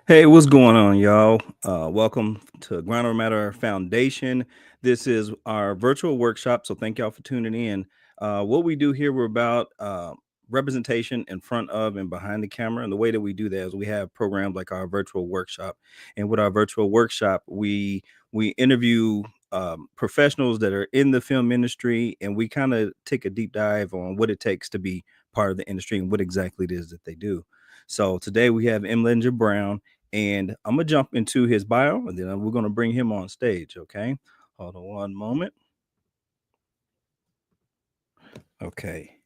Hey, what's going on, y'all? Welcome to Ground Matter Foundation. This is our virtual workshop, so thank y'all for tuning in. What we do here, we're about representation in front of and behind the camera. And the way that we do that is we have programs like our virtual workshop. And with our virtual workshop, we interview professionals that are in the film industry, and we kind of take a deep dive on what it takes to be part of the industry and what exactly it is that they do. So today we have M. Linger Brown, and I'm gonna jump into his bio, and then we're gonna bring him on stage. Okay, hold on one moment. Okay,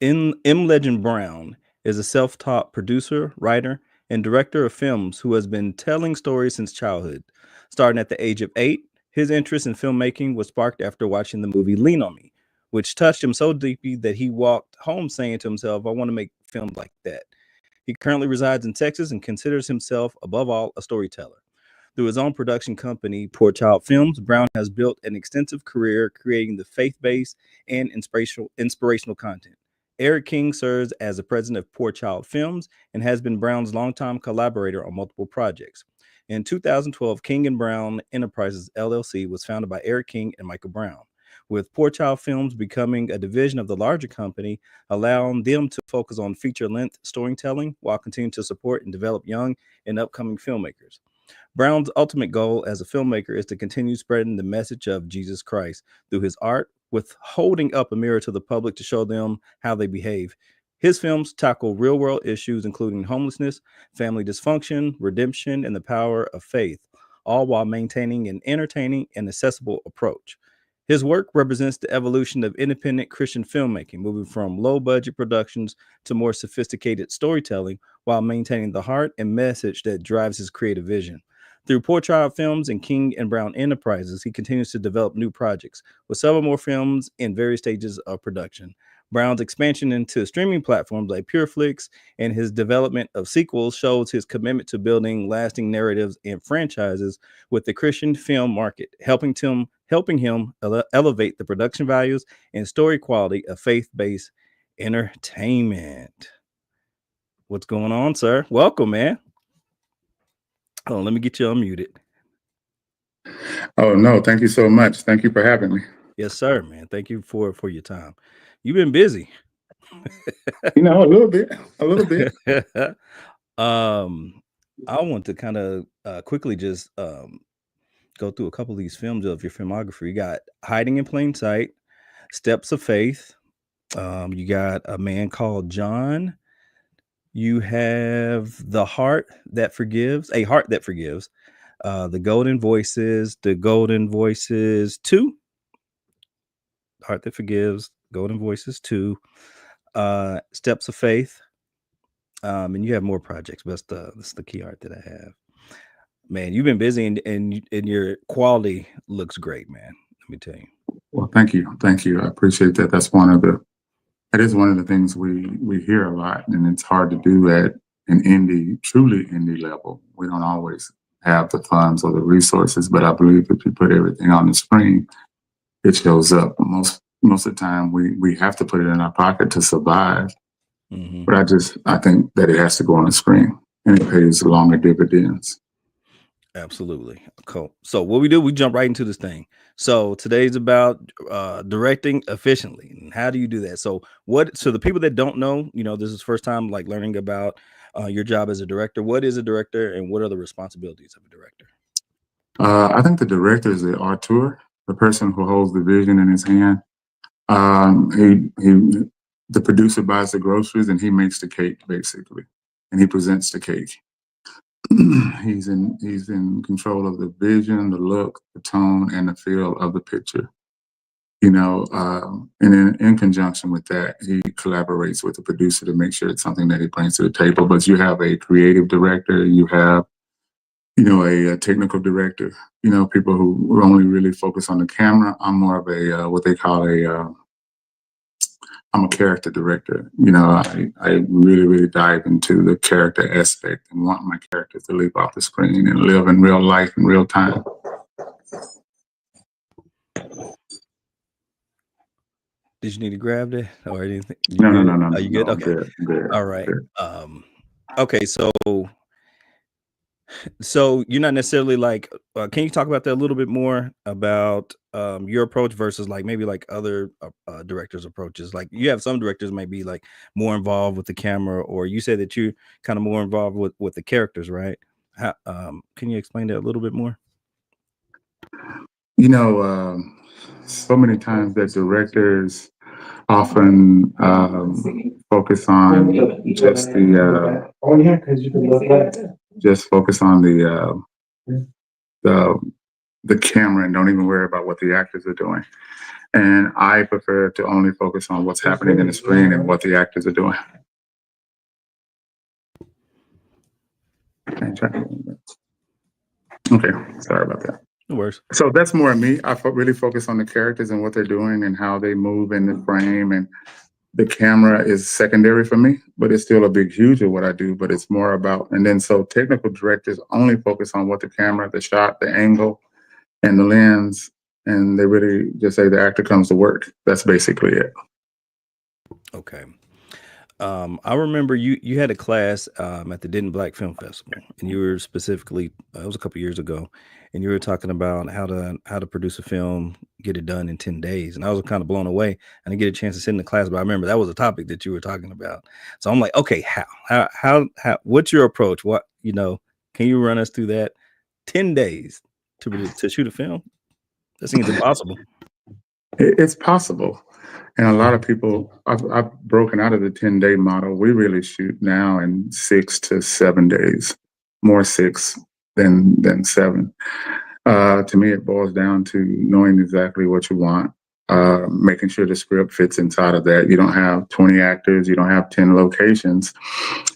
M. Legend Brown is a self-taught producer, writer, and director of films who has been telling stories since childhood. Starting at the age of 8, his interest in filmmaking was sparked after watching the movie Lean on Me, which touched him so deeply that he walked home saying to himself, "I want to make films like that." He currently resides in Texas and considers himself, above all, a storyteller. Through his own production company, Poor Child Films, Brown has built an extensive career creating the faith-based and inspirational content. Eric King serves as the president of Poor Child Films and has been Brown's longtime collaborator on multiple projects. In 2012, King and Brown Enterprises LLC was founded by Eric King and Michael Brown, with Poor Child Films becoming a division of the larger company, allowing them to focus on feature-length storytelling while continuing to support and develop young and upcoming filmmakers. Brown's ultimate goal as a filmmaker is to continue spreading the message of Jesus Christ through his art, with holding up a mirror to the public to show them how they behave. His films tackle real world issues, including homelessness, family dysfunction, redemption, and the power of faith, all while maintaining an entertaining and accessible approach. His work represents the evolution of independent Christian filmmaking, moving from low budget productions to more sophisticated storytelling while maintaining the heart and message that drives his creative vision. Through Poor Child Films and King and Brown Enterprises, he continues to develop new projects, with several more films in various stages of production. Brown's expansion into streaming platforms like PureFlix and his development of sequels shows his commitment to building lasting narratives and franchises with the Christian film market, helping him elevate the production values and story quality of faith-based entertainment. What's going on, sir? Welcome, man. Oh, let me get you unmuted. Oh, no, thank you so much. Thank you for having me. Yes, sir, man. Thank you for your time. You've been busy. A little bit, a little bit. um, I want to kind of quickly just go through a couple of these films of your filmography. You got Hiding in Plain Sight, Steps of Faith. You got A Man Called John. You have The Heart That Forgives, A Heart That Forgives. The Golden Voices 2, Heart That Forgives, Golden Voices 2, Steps of Faith. And you have more projects, but that's the key art that I have. Man, you've been busy, and your quality looks great, man. Let me tell you. Well, thank you. Thank you. I appreciate that. That is one of the things we hear a lot, and it's hard to do at an truly indie level. We don't always have the funds or the resources, but I believe if you put everything on the screen, it shows up. Most of the time we have to put it in our pocket to survive. Mm-hmm. But I think that it has to go on the screen, and it pays longer dividends. Absolutely. Cool. So what we do, we jump right into this thing. So today's about directing efficiently. And how do you do that? So the people that don't know, this is first time like learning about your job as a director. What is a director and what are the responsibilities of a director? I think the director is the auteur, the person who holds the vision in his hand. The producer buys the groceries and he makes the cake basically, and he presents the cake. he's in control of the vision, the look, the tone, and the feel of the picture. And in conjunction with that, he collaborates with the producer to make sure it's something that he brings to the table. But you have a creative director, you have a technical director, people who only really focus on the camera. I'm more of a what they call I'm a character director. I really, really dive into the character aspect and want my characters to leap off the screen and live in real life in real time. Did you need to grab that or anything? You No, no, good? no, no, Are no, you no. good? I'm Okay. good. I'm good. All I'm right. good. Okay. So So you're not necessarily like, can you talk about that a little bit more about your approach versus like maybe like other directors' approaches? Like you have some directors may be like more involved with the camera, or you say that you're kind of more involved with the characters, right? Can you explain that a little bit more? You know, so many times that directors often focus on just just focus on the the camera and don't even worry about what the actors are doing. And I prefer to only focus on what's happening in the screen and what the actors are doing. Okay, sorry about that. No worries. So that's more of me. Really focus on the characters and what they're doing and how they move in the frame. And the camera is secondary for me, but it's still a big, huge of what I do. But it's more about, and then so technical directors only focus on what the camera, the shot, the angle, and the lens. And they really just say the actor comes to work. That's basically it. Okay. I remember you had a class at the Denton Black Film Festival, and you were specifically it was a couple years ago, and you were talking about how to produce a film, get it done in 10 days, and I was kind of blown away. I didn't get a chance to sit in the class, but I remember that was a topic that you were talking about. So I'm like, okay, how what's your approach? What can you run us through that? 10 days to shoot a film? That seems impossible. It's possible. And a lot of people, I've broken out of the 10-day model. We really shoot now in 6 to 7 days, more six than seven. To me, it boils down to knowing exactly what you want, making sure the script fits inside of that. You don't have 20 actors, you don't have 10 locations.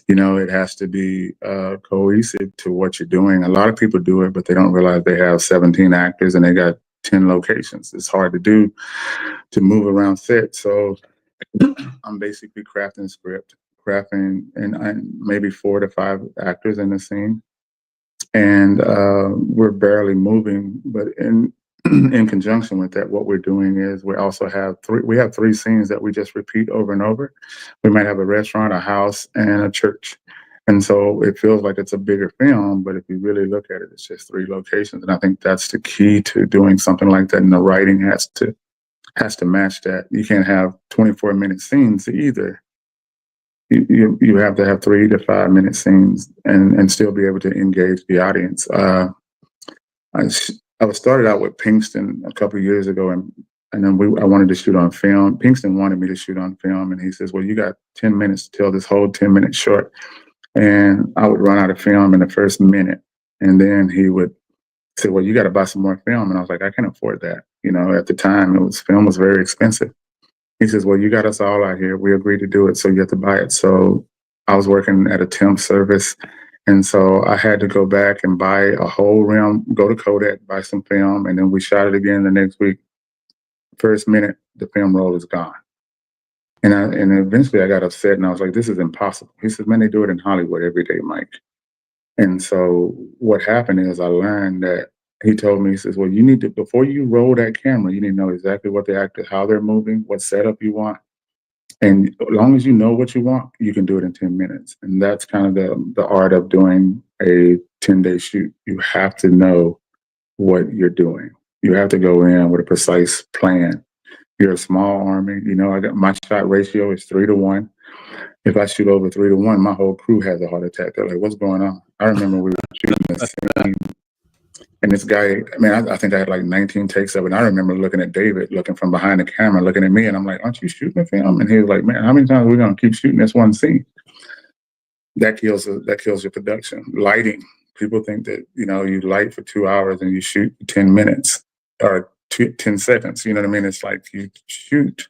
It has to be cohesive to what you're doing. A lot of people do it, but they don't realize they have 17 actors and they got 10 locations. It's hard to do to move around set. So I'm basically crafting script, crafting and maybe 4 to 5 actors in the scene, and we're barely moving. But in in conjunction with that, what we're doing is we also have three scenes that we just repeat over and over. We might have a restaurant, a house, and a church. And so it feels like it's a bigger film, but if you really look at it, it's just 3 locations. And I think that's the key to doing something like that. And the writing has to match that. You can't have 24-minute scenes either. You have to have 3 to 5 minute scenes and still be able to engage the audience. I was started out with Pinkston a couple of years ago, and then I wanted to shoot on film. Pinkston wanted me to shoot on film, and he says, "Well, you got 10 minutes to tell this whole 10-minute short." And I would run out of film in the first minute, and then he would say, "Well, you got to buy some more film." And I was like, "I can't afford that." At the time, film was very expensive. He says, "Well, you got us all out here. We agreed to do it, so you have to buy it." So I was working at a temp service, and so I had to go back and buy a whole reel, go to Kodak, buy some film, and then we shot it again the next week. First minute, the film roll is gone. And eventually I got upset and I was like, "This is impossible." He says, "Man, they do it in Hollywood every day, Mike." And so what happened is I learned that he told me, he says, "Well, you need to, before you roll that camera, you need to know exactly what the actor, how they're moving, what setup you want. And as long as you know what you want, you can do it in 10 minutes." And that's kind of the art of doing a 10-day shoot. You have to know what you're doing. You have to go in with a precise plan. You're a small army. I got my shot ratio is 3 to 1. If I shoot over 3 to 1, my whole crew has a heart attack. They're like, "What's going on?" I remember we were shooting a scene, and this guy, I mean, I think I had like 19 takes of it. And I remember looking at David, looking from behind the camera, looking at me, and I'm like, "Aren't you shooting a film?" And he was like, "Man, how many times are we gonna keep shooting this one scene?" That kills your production. Lighting. People think that you light for 2 hours and you shoot 10 minutes or 10 seconds. You know what I mean? It's like you shoot.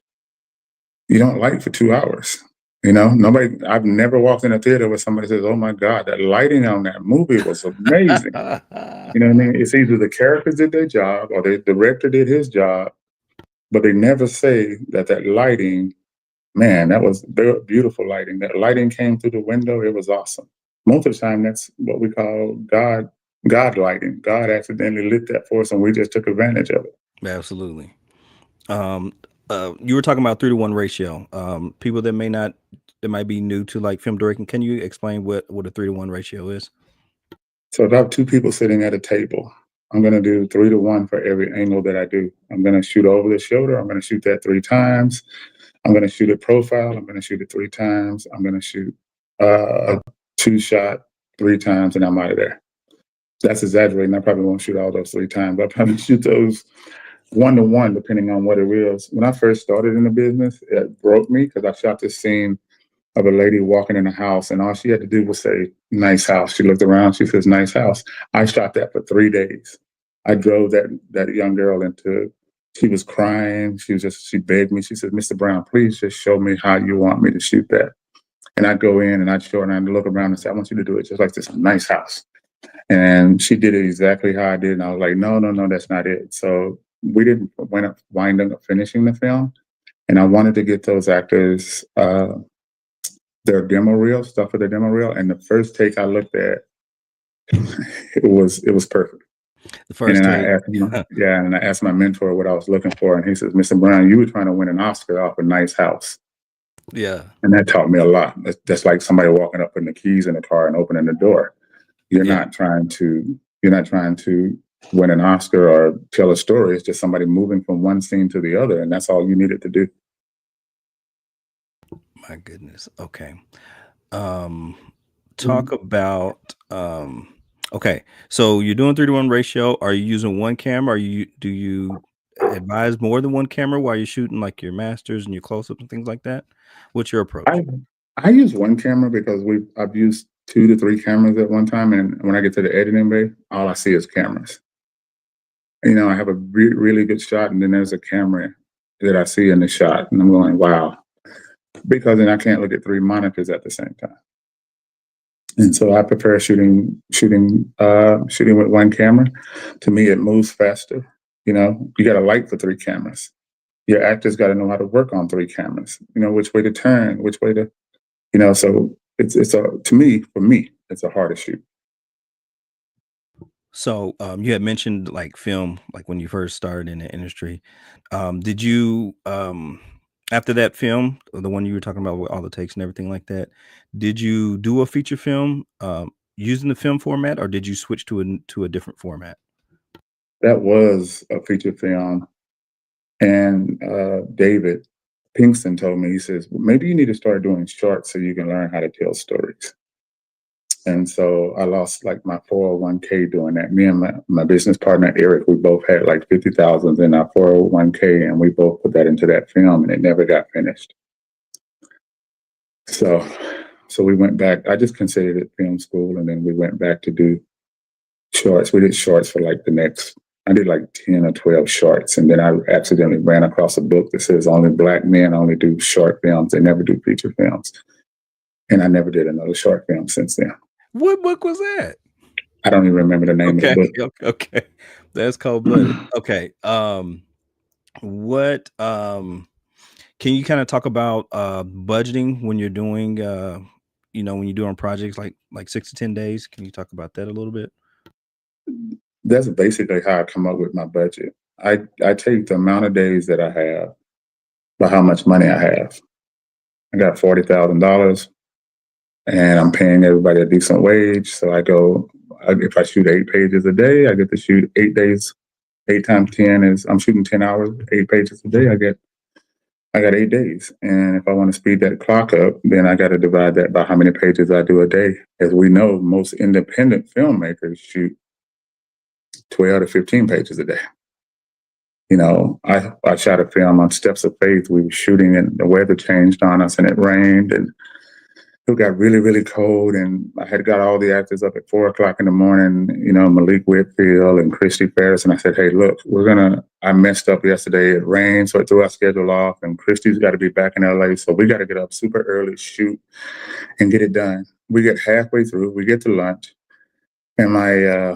You don't light for 2 hours. Nobody. I've never walked in a theater where somebody says, "Oh my God, that lighting on that movie was amazing." You know what I mean? It's either the characters did their job or the director did his job, but they never say that lighting, man, that was beautiful lighting. That lighting came through the window. It was awesome. Most of the time, that's what we call God lighting. God accidentally lit that for us, and we just took advantage of it. Absolutely. Um, you were talking about 3 to 1 ratio. People that might be new to like film directing, can you explain what a 3 to 1 ratio is? So if I have two people sitting at a table, I'm going to do 3 to 1 for every angle that I do. I'm going to shoot over the shoulder. I'm going to shoot that 3 times. I'm going to shoot it profile. I'm going to shoot it 3 times. I'm going to shoot a 2 shot 3 times, and I'm out of there. That's exaggerating. I probably won't shoot all those 3 times. I'll probably shoot those 1 to 1, depending on what it is. When I first started in the business, it broke me because I shot this scene of a lady walking in a house, and all she had to do was say, "Nice house." She looked around, she says, "Nice house." I shot that for 3 days. I drove that young girl into, she was crying. She begged me. She said, "Mr. Brown, please just show me how you want me to shoot that." And I'd go in and I'd show her and I'd look around and say, "I want you to do it just like this nice house." And she did it exactly how I did. And I was like, "No, no, no, that's not it." So we didn't wind up finishing the film. And I wanted to get those actors their demo reel, stuff for their demo reel. And the first take I looked at, it was perfect. The And first then I take. asked and I asked my mentor what I was looking for, and he says, "Mr. Brown, you were trying to win an Oscar off a nice house." Yeah. And that taught me a lot. That's like somebody walking up putting the keys in the car and opening the door. You're Yeah. not trying to win an Oscar or tell a story. It's just somebody moving from one scene to the other, and that's all you needed to do. My goodness. Okay. Um, talk about okay. So you're doing 3 to 1 ratio. Are you using one camera? Do you advise more than one camera while you're shooting like your masters and your close-ups and things like that? What's your approach? I I use one camera because I've used 2 to 3 cameras at one time, and when I get to the editing bay, all I see is cameras. I have a really good shot, and then there's a camera that I see in the shot, and I'm going, "Wow," because then I can't look at 3 monitors at the same time. And so I prefer shooting with one camera. To me, it moves faster. You got to light for 3 cameras. Your actors got to know how to work on 3 cameras. Which way to turn, which way to, So it's a to me for me it's a harder shoot. So you had mentioned like film, like when you first started in the industry. Did you after that film, the one you were talking about with all the takes and everything like that, did you do a feature film using the film format, or did you switch to a different format? That was a feature film, and David Pinkston told me, he says, "Well, maybe you need to start doing shorts so you can learn how to tell stories." And so I lost like my 401k doing that. Me and my business partner, Eric, we both had like 50,000 in our 401k, and we both put that into that film, and it never got finished. So, so we went back. I just considered it film school, and then we went back to do shorts. We did shorts for like I did like 10 or 12 shorts, and then I accidentally ran across a book that says only Black men only do short films. They never do feature films. And I never did another short film since then. What book was that? I don't even remember the name of Okay, the book. okay, that's cold blooded. Okay, what can you kind of talk about budgeting when you're doing when you're doing projects like 6 to 10 days? Can you talk about that a little bit? That's basically how I come up with my budget. I take the amount of days that I have by how much money I have. I got $40,000, and I'm paying everybody a decent wage. So if I shoot 8 pages a day, I get to shoot 8 days. 8 times 10 is, I'm shooting 10 hours, 8 pages a day. I got 8 days. And if I want to speed that clock up, then I got to divide that by how many pages I do a day. As we know, most independent filmmakers shoot 12 to 15 pages a day. I shot a film on Steps of Faith. We were shooting and the weather changed on us and it rained and it got really, really cold. And I had got all the actors up at 4 o'clock in the morning, Malik Whitfield and Christy Ferris. And I said, "Hey, look, I messed up yesterday. It rained, so it threw our schedule off. And Christy's got to be back in LA. So we got to get up super early, shoot, and get it done." We get halfway through, we get to lunch, and my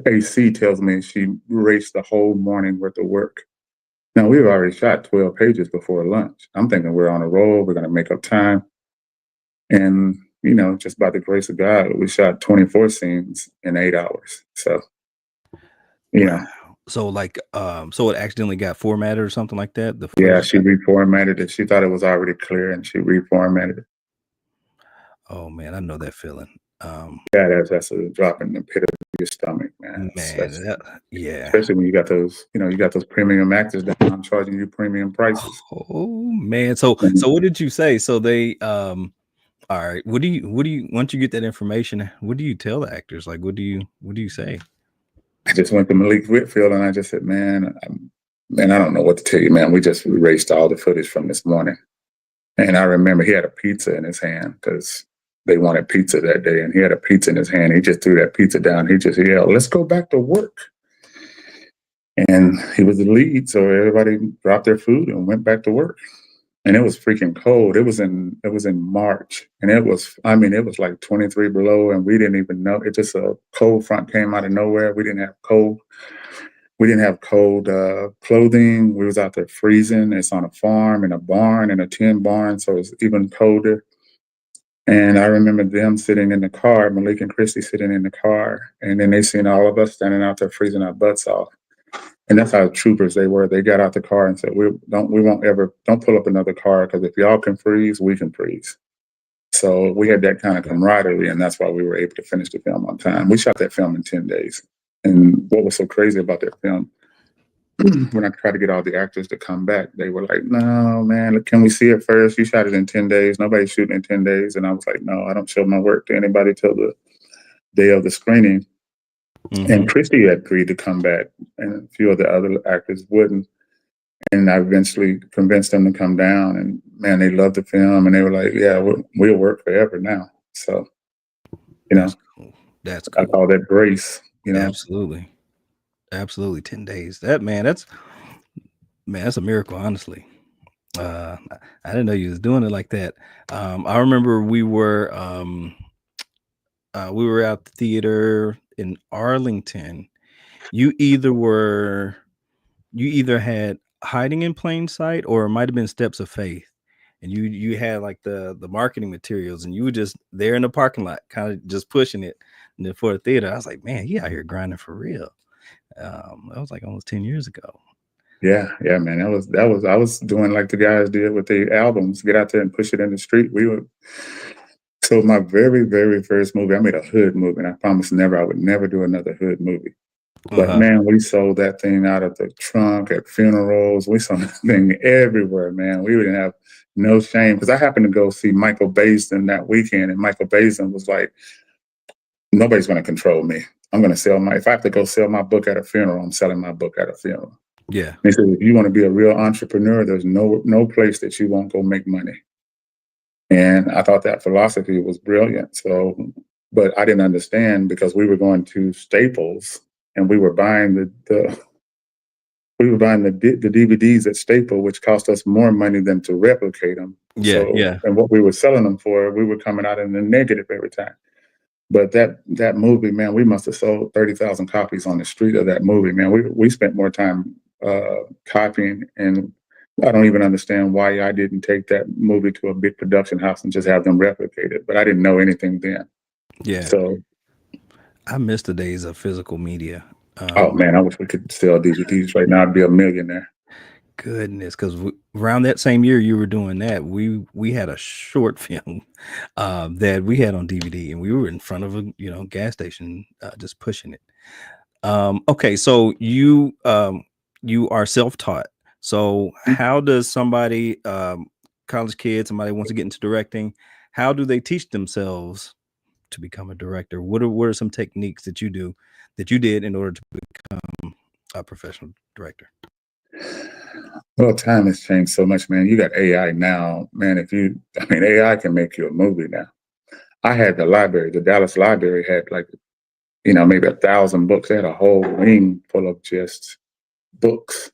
AC tells me she raced the whole morning worth of work. Now, we've already shot 12 pages before lunch. I'm thinking we're on a roll. We're going to make up time. And, just by the grace of God, we shot 24 scenes in 8 hours. So, Wow. So so it accidentally got formatted or something like that. The yeah, footage. she reformatted it. She thought it was already clear and she reformatted it. Oh man, I know that feeling. Yeah, that's a drop in the pit of your stomach, man. Man, yeah. Especially when you got those, you got those premium actors that I'm charging you premium prices. Oh man. So And what did you say? So they all right. What do you once you get that information, what do you tell the actors? Like what do you say? I just went to Malik Whitfield and I just said, man, I don't know what to tell you, man. We just erased all the footage from this morning. And I remember he had a pizza in his hand because they wanted pizza that day, and he had a pizza in his hand. He just threw that pizza down. He just yelled, "Let's go back to work." And he was the lead, so everybody dropped their food and went back to work. And it was freaking cold. It was in March, and it was like 23 below, and we didn't even know. It just a cold front came out of nowhere. We didn't have cold. We didn't have cold clothing. We was out there freezing. It's on a farm in a barn, in a tin barn, so it's even colder. And I remember them sitting in the car, Malik and Christy sitting in the car, and then they seen all of us standing out there freezing our butts off. And that's how troopers they were. They got out the car and said, don't pull up another car, because if y'all can freeze, we can freeze." So we had that kind of camaraderie, and that's why we were able to finish the film on time. We shot that film in 10 days. And what was so crazy about that film, when I tried to get all the actors to come back, they were like, "No, man, can we see it first? You shot it in 10 days. Nobody's shooting in 10 days. And I was like, "No, I don't show my work to anybody till the day of the screening." And Christy had agreed to come back, and a few of the other actors wouldn't. And I eventually convinced them to come down. And man, they loved the film, and they were like, "Yeah, we'll work forever now." So, That's cool. That's I cool. call that grace, Absolutely. Absolutely. 10 days. That's a miracle, honestly. I didn't know you was doing it like that. I remember we were at the theater in Arlington. You either had Hiding in Plain Sight, or it might have been Steps of Faith. And you had like the marketing materials, and you were just there in the parking lot, kind of just pushing it. And then for the theater, I was like, man, he out here grinding for real. That was like almost 10 years ago. Yeah, man. I was doing like the guys did with the albums, get out there and push it in the street. So my very, very first movie, I made a hood movie, and I promised I would never do another hood movie. But man, we sold that thing out of the trunk at funerals. We sold that thing everywhere, man. We didn't have no shame, because I happened to go see Michael Baisden that weekend, and Michael Baisden was like, "Nobody's going to control me. I'm going to if I have to go sell my book at a funeral, I'm selling my book at a funeral." Yeah. He said, "If you want to be a real entrepreneur, there's no place that you won't go make money." And I thought that philosophy was brilliant. So, but I didn't understand, because we were going to Staples, and we were buying the DVDs at Staples, which cost us more money than to replicate them. Yeah. So, Yeah. and what we were selling them for, we were coming out in the negative every time. But that movie, man, we must have sold 30,000 copies on the street of that movie, man. We spent more time copying, and I don't even understand why I didn't take that movie to a big production house and just have them replicate it. But I didn't know anything then. Yeah. So, I miss the days of physical media. oh man, I wish we could sell DVDs right now. I'd be a millionaire. Goodness, because around that same year you were doing that, we had a short film that we had on DVD, and we were in front of a gas station, just pushing it. Okay, so you are self-taught. So how does somebody, college kid, somebody wants to get into directing, how do they teach themselves to become a director? What are some techniques that you did in order to become a professional director? Well, time has changed so much, man. You got AI now, man. AI can make you a movie now. I had the Dallas Library had like, maybe 1,000 books. They had a whole wing full of just books.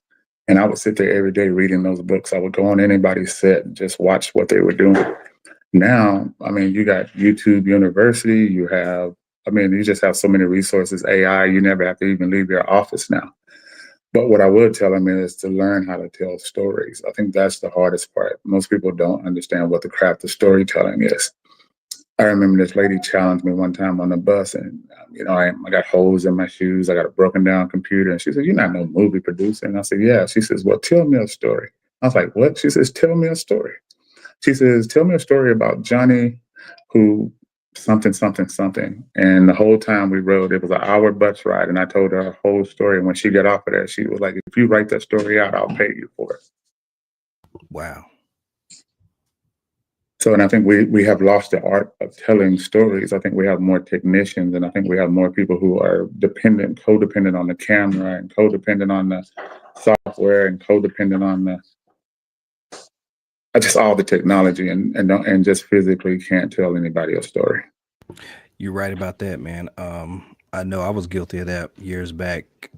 And I would sit there every day reading those books. I would go on anybody's set and just watch what they were doing. Now, you got YouTube University. You just have so many resources, AI, you never have to even leave your office now. But what I would tell them is to learn how to tell stories. I think that's the hardest part. Most people don't understand what the craft of storytelling is. I remember this lady challenged me one time on the bus, and I got holes in my shoes. I got a broken down computer, and she said, "You're not no movie producer." And I said, "Yeah." She says, "Well, tell me a story." I was like, "What?" She says, "Tell me a story." She says, "Tell me a story about Johnny, who something, something, something. And the whole time we rode, it was an hour bus ride. And I told her a whole story. And when she got off of that, she was like, if you write that story out, I'll pay you for it. Wow. So, and I think we have lost the art of telling stories. I think we have more technicians, and I think we have more people who are codependent on the camera, and codependent on the software, and codependent on the just all the technology, and just physically can't tell anybody a story. You're right about that, man. I know I was guilty of that years back.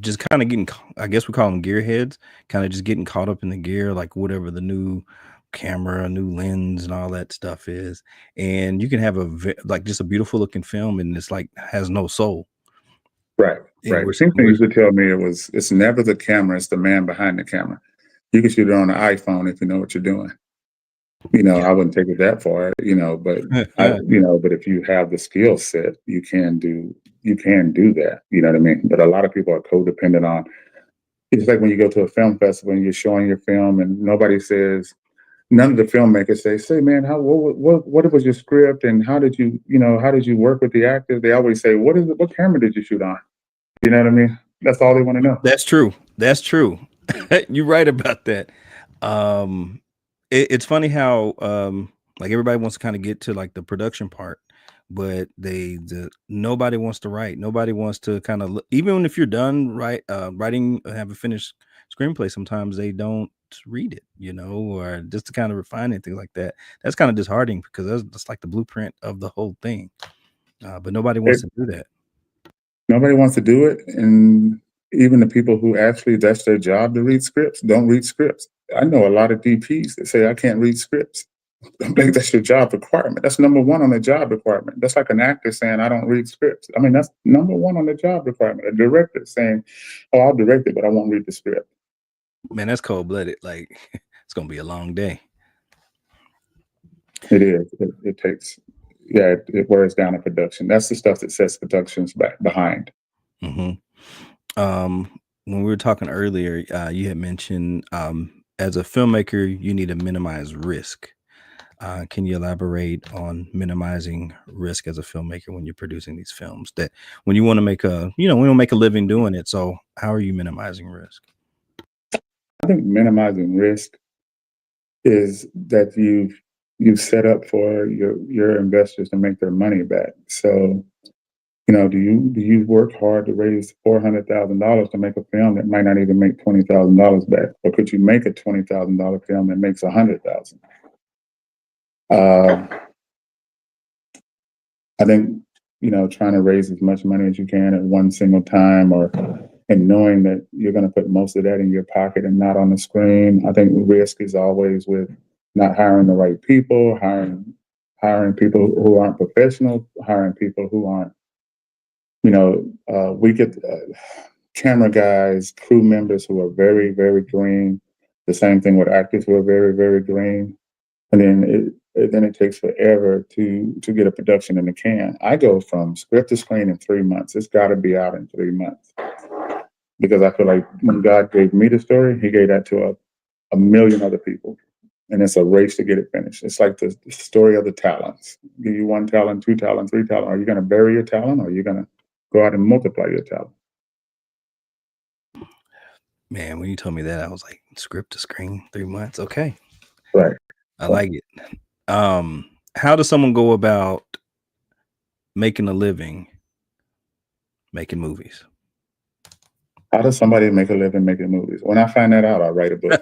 Just kind of getting, I guess we call them gearheads, kind of just getting caught up in the gear, like whatever the new camera, new lens, and all that stuff is. And you can have like just a beautiful looking film, and it's like has no soul. Right, And right. People used to tell me it's never the camera, it's the man behind the camera. You can shoot it on an iPhone if you know what you're doing. Yeah. I wouldn't take it that far, but but if you have the skill set, you can do that. You know what I mean? But a lot of people are codependent on. It's like when you go to a film festival and you're showing your film, and none of the filmmakers say, man, what was your script, and how did you work with the actors? They always say, what camera did you shoot on? You know what I mean? That's all they want to know. That's true. You're right about that. It's funny how like everybody wants to kind of get to like the production part, but nobody wants to write. Nobody wants to kind of even if you're done writing, have a finished screenplay. Sometimes they don't read it, or just to kind of refine it, things like that. That's kind of disheartening because that's like the blueprint of the whole thing. But nobody wants to do that. Nobody wants to do it, and even the people who actually that's their job to read scripts don't read scripts. I know a lot of DPs that say I can't read scripts. I think that's your job requirement. That's number one on the job requirement. That's like an actor saying I don't read scripts. I mean, that's number one on the job requirement. A director saying, "Oh, I'll direct it, but I won't read the script." Man, that's cold blooded. Like it's gonna be a long day. It is. It takes. Yeah, it wears down a production. That's the stuff that sets productions back behind. Mm-hmm. When we were talking earlier, you had mentioned as a filmmaker, you need to minimize risk. Can you elaborate on minimizing risk as a filmmaker when you're producing these films? That when you want to make we want to make a living doing it. So how are you minimizing risk? I think minimizing risk is that you've set up for your investors to make their money back. So, do you work hard to raise $400,000 to make a film that might not even make $20,000 back, or could you make a $20,000 film that makes $100,000? I think trying to raise as much money as you can at one single time, and knowing that you're going to put most of that in your pocket and not on the screen. I think risk is always with not hiring the right people, hiring people who aren't professional, hiring people who aren't. We get camera guys, crew members who are very, very green. The same thing with actors who are very, very green. And then it takes forever to get a production in the can. I go from script to screen in 3 months. It's got to be out in 3 months, because I feel like when God gave me the story, He gave that to a million other people, and it's a race to get it finished. It's like the story of the talents. Give you 1 talent, 2 talent, 3 talent. Are you going to bury your talent, or are you going to go out and multiply your talent? Man, when you told me that, I was like, script to screen, 3 months. Okay. Right. I like it. How does someone go about making a living making movies? How does somebody make a living making movies? When I find that out, I'll write a book.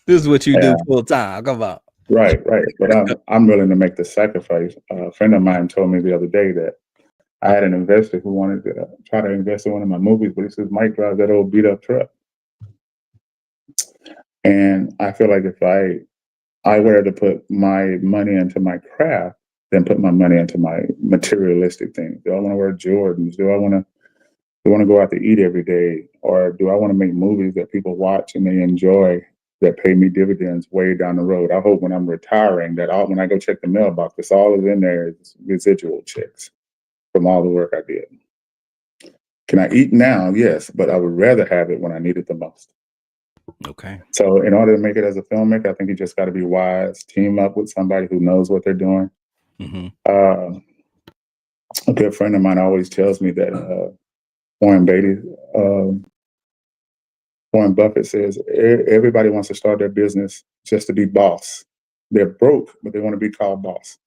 This is what you do full time. Come on. Right. But I'm willing to make the sacrifice. A friend of mine told me the other day that I had an investor who wanted to try to invest in one of my movies, but he says, Mike, drives that old beat up truck. And I feel like if I were to put my money into my craft, then put my money into my materialistic things. Do I want to wear Jordans? Do I want to go out to eat every day? Or do I want to make movies that people watch and they enjoy, that pay me dividends way down the road? I hope when I'm retiring that when I go check the mailbox, that's all is in there is residual checks from all the work I did. Can I eat now? Yes, but I would rather have it when I need it the most. Okay. So in order to make it as a filmmaker, I think you just got to be wise, team up with somebody who knows what they're doing, Mm-hmm. Uh, a good friend of mine always tells me that Warren Beatty, uh, Warren Buffett says everybody wants to start their business just to be boss. They're broke, but they want to be called boss.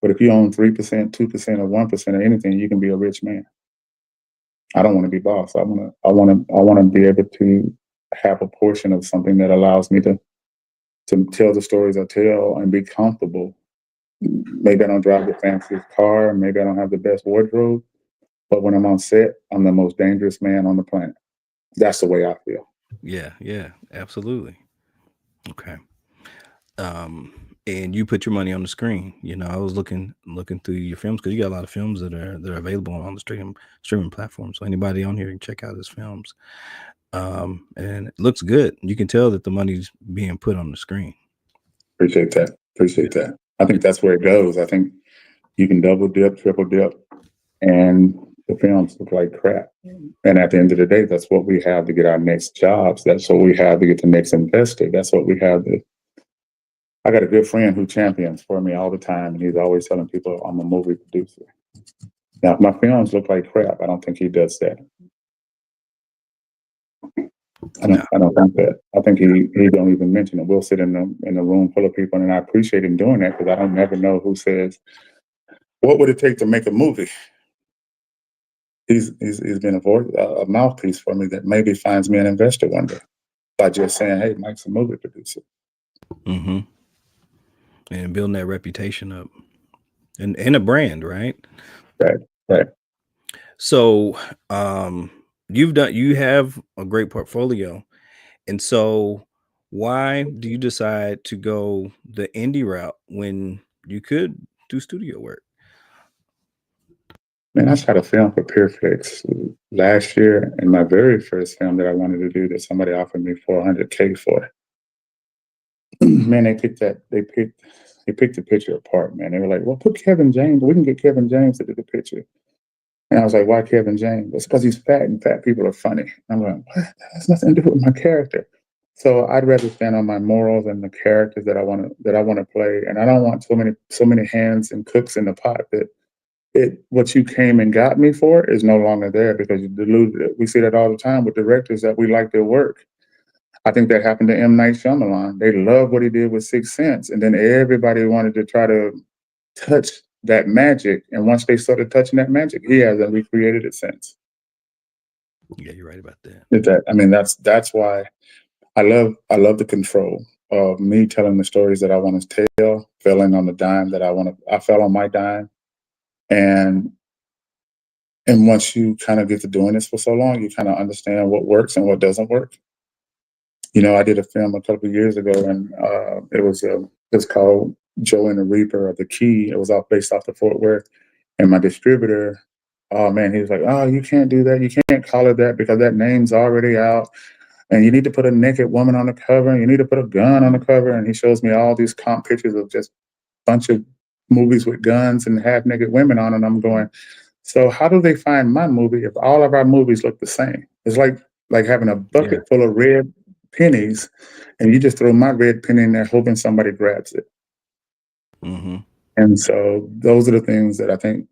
But if you own 3%, 2%, or 1% of anything, you can be a rich man. I don't want to be boss. I want to be able to have a portion of something that allows me to tell the stories I tell and be comfortable. Maybe I don't drive the fanciest car, maybe I don't have the best wardrobe, but when I'm on set, I'm the most dangerous man on the planet. That's the way I feel. Yeah, yeah, absolutely. Okay. Um, and you put your money on the screen. You know, I was looking through your films because you got a lot of films that are available on the streaming platform. So anybody on here can check out his films. And it looks good. You can tell that the money's being put on the screen. Appreciate that. Appreciate that. I think that's where it goes. I think you can double dip, triple dip, and the films look like crap. And at the end of the day, that's what we have to get our next jobs. That's what we have to get the next investor. That's what we have to. I got a good friend who champions for me all the time, and he's always telling people I'm a movie producer. Now, if my films look like crap, I don't think he does that. No. I don't think that. I think he don't even mention it. We'll sit in the room full of people, and I appreciate him doing that because I don't never know who says what would it take to make a movie. He's been a mouthpiece for me that maybe finds me an investor one day by just saying, "Hey, Mike's a movie producer." Mm-hmm. And building that reputation up and a brand, right? Right, right. So, um, you have a great portfolio. And so, why do you decide to go the indie route when you could do studio work? Man, I shot a film for Pureflix last year, and my very first film that I wanted to do that somebody offered me 400K for. Man, they picked the picture apart. Man, they were like, "Well, put Kevin James. We can get Kevin James to do the picture." And I was like, "Why Kevin James?" It's because he's fat, and fat people are funny. I'm like, "What? That has nothing to do with my character." So I'd rather stand on my morals and the characters that I want to play, and I don't want so many hands and cooks in the pot that what you came and got me for is no longer there because you deluded it. We see that all the time with directors that we like their work. I think that happened to M. Night Shyamalan. They loved what he did with Sixth Sense, and then everybody wanted to try to touch that magic. And once they started touching that magic, he hasn't recreated it since. Yeah, you're right about that. I mean, that's why I love the control of me telling the stories that I want to tell, filling on the dime that I want to. I fell on my dime, and once you kind of get to doing this for so long, you kind of understand what works and what doesn't work. You know, I did a film a couple of years ago, and it was called Joe and the Reaper of the Key. It was all based off the Fort Worth, and my distributor, oh man, he was like, "Oh, you can't do that. You can't call it that because that name's already out, and you need to put a naked woman on the cover, and you need to put a gun on the cover." And he shows me all these comp pictures of just a bunch of movies with guns and half naked women on, and I'm going, so how do they find my movie if all of our movies look the same? It's like having a Yeah. bucket full of red pennies, and you just throw my red penny in there, hoping somebody grabs it. Mm-hmm. And so those are the things that I think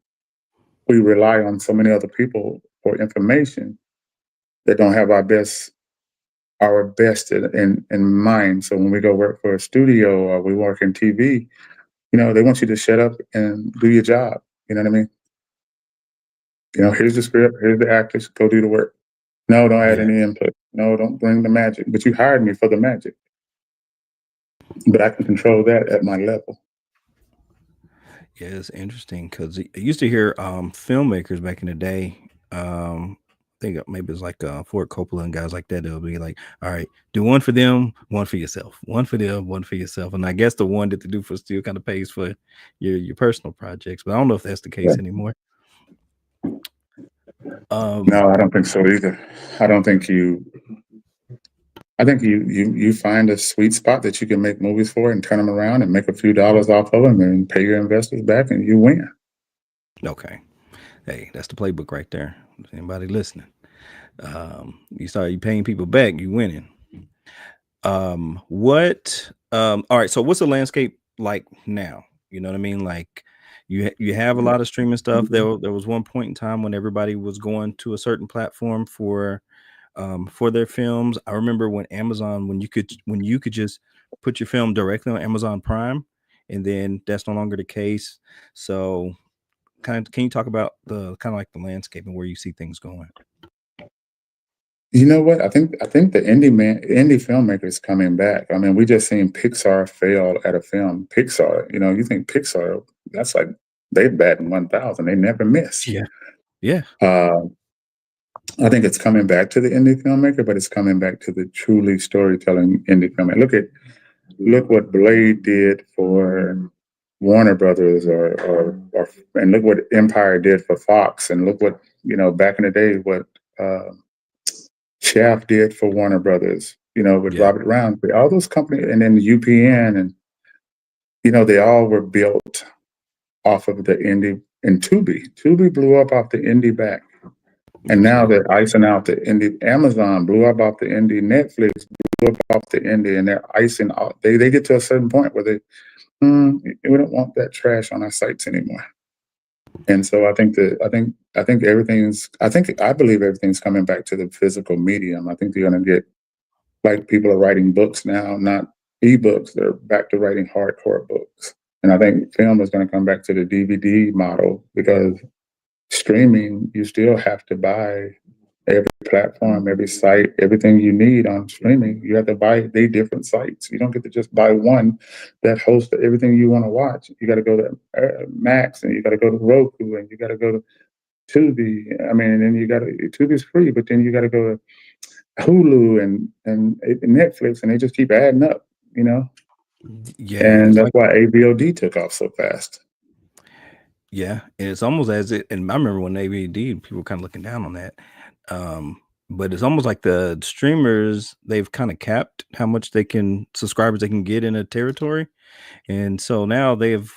we rely on so many other people for information that don't have our best in mind. So when we go work for a studio or we work in TV, you know, they want you to shut up and do your job. You know what I mean? You know, here's the script, here's the actors, go do the work. No, don't add Yeah. any input. No, don't bring the magic. But you hired me for the magic. But I can control that at my level. Yeah, it's interesting because I used to hear filmmakers back in the day. I think maybe it's like Ford Coppola and guys like that. They'll be like, "All right, do one for them, one for yourself, one for them, one for yourself." And I guess the one that they do for still kind of pays for your personal projects. But I don't know if that's the Yeah. case anymore. Um, No, I don't think so either. I don't think you. I think you find a sweet spot that you can make movies for and turn them around and make a few dollars off of them and pay your investors back and you win. okay, hey, that's the playbook right there. Anybody listening? You paying people back, you winning. What all right, so what's the landscape like now? You know what I mean? Like You have a lot of streaming stuff. There was one point in time when everybody was going to a certain platform for their films. I remember when Amazon, when you could just put your film directly on Amazon Prime, and then that's no longer the case. So, can you talk about the kind of like the landscape and where you see things going? You know what? I think the indie filmmakers coming back. I mean, we just seen Pixar fail at a film. Pixar, you think Pixar, that's like they batting 1,000. They never miss. Yeah, yeah, Uh, I think it's coming back to the indie filmmaker, but it's coming back to the truly storytelling indie filmmaker. Look what Blade did for Warner Brothers, and look what Empire did for Fox, and look what back in the day what uh, Shaft did for Warner Brothers. With yeah, Robert Roundtree, all those companies, and then UPN, and they all were built off of the indie. And Tubi blew up off the indie back. And now absolutely. they're icing out the indie. Amazon blew up off the indie. Netflix blew up off the indie, and they're icing out. They get to a certain point where we don't want that trash on our sites anymore. And so I believe everything's coming back to the physical medium. I think they're going to get, like, people are writing books now, not ebooks. They're back to writing hardcore books. And I think film is going to come back to the DVD model, because streaming, you still have to buy every platform, every site, everything you need on streaming. You have to buy the different sites. You don't get to just buy one that hosts everything you want to watch. You got to go to Max, and you got to go to Roku, and you got to go to Tubi. I mean, and then Tubi's free, but then you got to go to Hulu and Netflix, and they just keep adding up, Yeah, and it's that's like why AVOD took off so fast. yeah, and it's almost as it. And I remember when AVD, people were kind of looking down on that. Um, but it's almost like the streamers, they've kind of capped how much subscribers they can get in a territory. And so now they've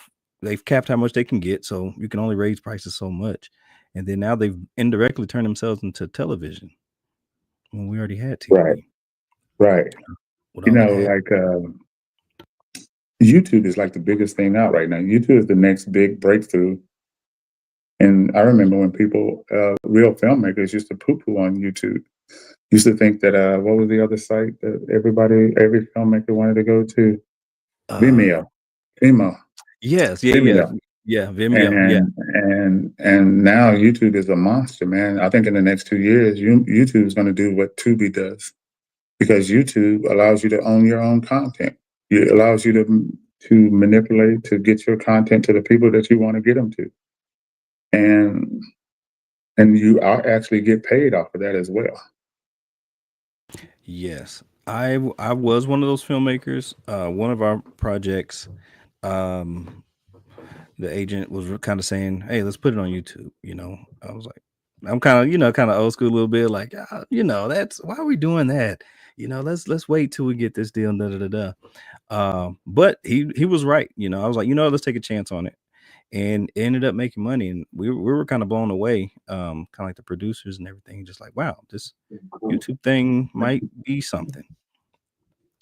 capped how much they can get, so you can only raise prices so much. And then now they've indirectly turned themselves into television when we already had Right, TV right. with all the ads. Like, YouTube is like the biggest thing out right now. YouTube is the next big breakthrough. And I remember when people, real filmmakers, used to poo-poo on YouTube. Used to think that, what was the other site that every filmmaker wanted to go to? Uh, Vimeo, Vimeo, yes, yeah, yeah, Vimeo. yeah, Vimeo, yeah, And now YouTube is a monster, man. I think in the next 2 years, YouTube is going to do what Tubi does, because YouTube allows you to own your own content. It allows you to manipulate, to get your content to the people that you want to get them to, and you are actually get paid off of that as well. yes. I was one of those filmmakers. One of our projects, um, the agent was kind of saying, "Hey, let's put it on YouTube." I was like, I'm kind of kind of old school a little bit, like that's why are we doing that? Let's wait till we get this deal. Da da da da. But he was right. I was like, let's take a chance on it, and it ended up making money, and we were kind of blown away. Kind of like the producers and everything, just like, wow, this YouTube thing might be something.